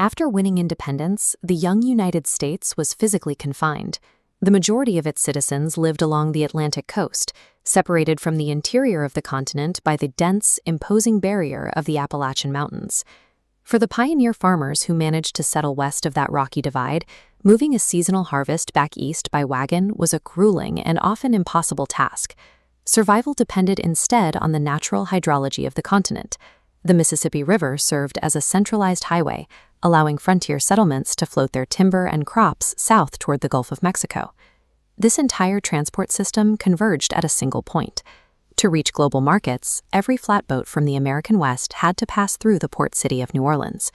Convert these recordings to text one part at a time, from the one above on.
After winning independence, the young United States was physically confined. The majority of its citizens lived along the Atlantic coast, separated from the interior of the continent by the dense, imposing barrier of the Appalachian Mountains. For the pioneer farmers who managed to settle west of that rocky divide, moving a seasonal harvest back east by wagon was a grueling and often impossible task. Survival depended instead on the natural hydrology of the continent. The Mississippi River served as a centralized highway, allowing frontier settlements to float their timber and crops south toward the Gulf of Mexico. This entire transport system converged at a single point. To reach global markets, every flatboat from the American West had to pass through the port city of New Orleans.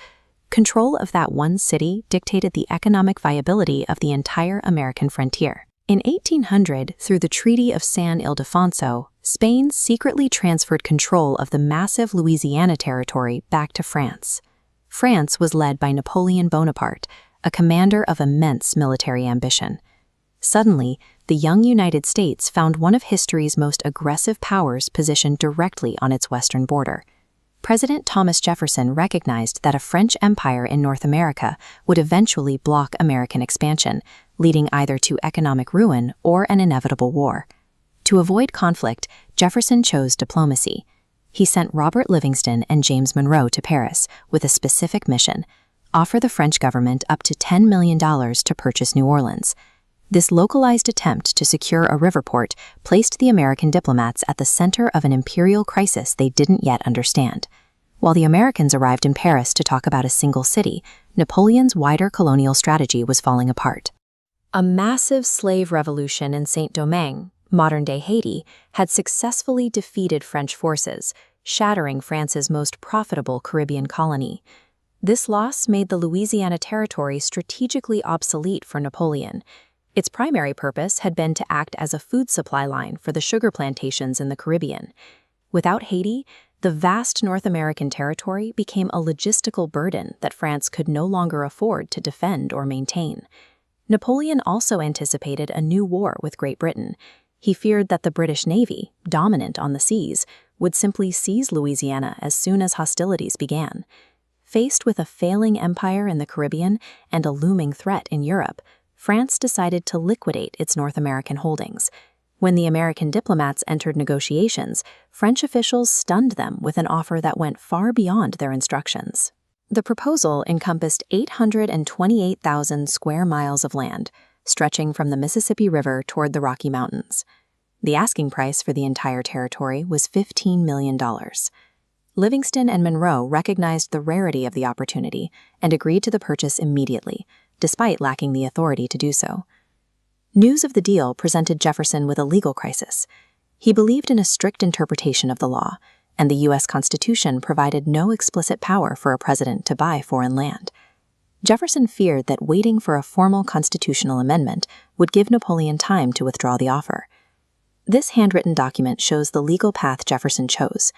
Control of that one city dictated the economic viability of the entire American frontier. In 1800, through the Treaty of San Ildefonso, Spain secretly transferred control of the massive Louisiana territory back to France. France was led by Napoleon Bonaparte, a commander of immense military ambition. Suddenly, the young United States found one of history's most aggressive powers positioned directly on its western border. President Thomas Jefferson recognized that a French empire in North America would eventually block American expansion, leading either to economic ruin or an inevitable war. To avoid conflict, Jefferson chose diplomacy. He sent Robert Livingston and James Monroe to Paris with a specific mission: offer the French government up to $10 million to purchase New Orleans. This localized attempt to secure a river port placed the American diplomats at the center of an imperial crisis they didn't yet understand. While the Americans arrived in Paris to talk about a single city, Napoleon's wider colonial strategy was falling apart. A massive slave revolution in Saint-Domingue, modern-day Haiti, had successfully defeated French forces, shattering France's most profitable Caribbean colony. This loss made the Louisiana Territory strategically obsolete for Napoleon. Its primary purpose had been to act as a food supply line for the sugar plantations in the Caribbean. Without Haiti, the vast North American territory became a logistical burden that France could no longer afford to defend or maintain. Napoleon also anticipated a new war with Great Britain. He feared that the British Navy, dominant on the seas, would simply seize Louisiana as soon as hostilities began. Faced with a failing empire in the Caribbean and a looming threat in Europe, France decided to liquidate its North American holdings. When the American diplomats entered negotiations, French officials stunned them with an offer that went far beyond their instructions. The proposal encompassed 828,000 square miles of land, stretching from the Mississippi River toward the Rocky Mountains. The asking price for the entire territory was $15 million. Livingston and Monroe recognized the rarity of the opportunity and agreed to the purchase immediately, despite lacking the authority to do so. News of the deal presented Jefferson with a legal crisis. He believed in a strict interpretation of the law, and the U.S. Constitution provided no explicit power for a president to buy foreign land. Jefferson feared that waiting for a formal constitutional amendment would give Napoleon time to withdraw the offer. This handwritten document shows the legal path Jefferson chose.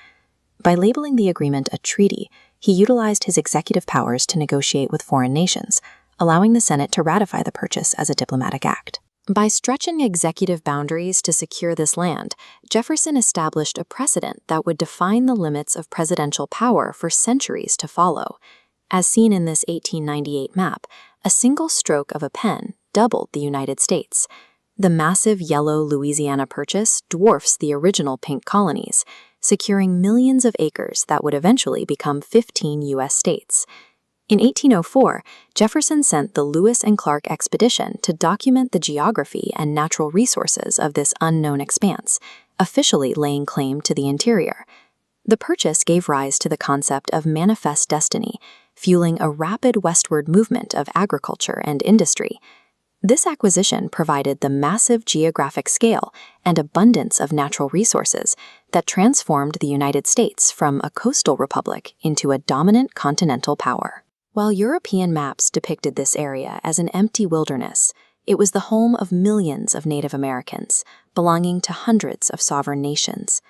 By labeling the agreement a treaty, he utilized his executive powers to negotiate with foreign nations, allowing the Senate to ratify the purchase as a diplomatic act. By stretching executive boundaries to secure this land, Jefferson established a precedent that would define the limits of presidential power for centuries to follow. As seen in this 1898 map, a single stroke of a pen doubled the United States. The massive yellow Louisiana Purchase dwarfs the original pink colonies, securing millions of acres that would eventually become 15 U.S. states. In 1804, Jefferson sent the Lewis and Clark expedition to document the geography and natural resources of this unknown expanse, officially laying claim to the interior. The purchase gave rise to the concept of manifest destiny, fueling a rapid westward movement of agriculture and industry. This acquisition provided the massive geographic scale and abundance of natural resources that transformed the United States from a coastal republic into a dominant continental power. While European maps depicted this area as an empty wilderness, it was the home of millions of Native Americans, belonging to hundreds of sovereign nations.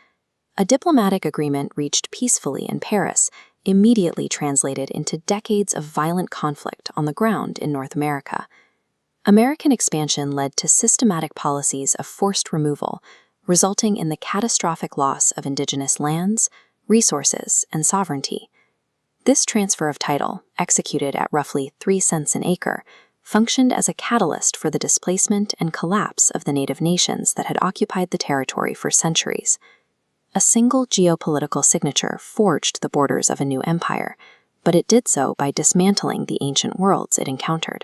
A diplomatic agreement reached peacefully in Paris immediately translated into decades of violent conflict on the ground in North America. American expansion led to systematic policies of forced removal, resulting in the catastrophic loss of indigenous lands, resources, and sovereignty. This transfer of title, executed at roughly 3 cents an acre, functioned as a catalyst for the displacement and collapse of the native nations that had occupied the territory for centuries. A single geopolitical signature forged the borders of a new empire, but it did so by dismantling the ancient worlds it encountered.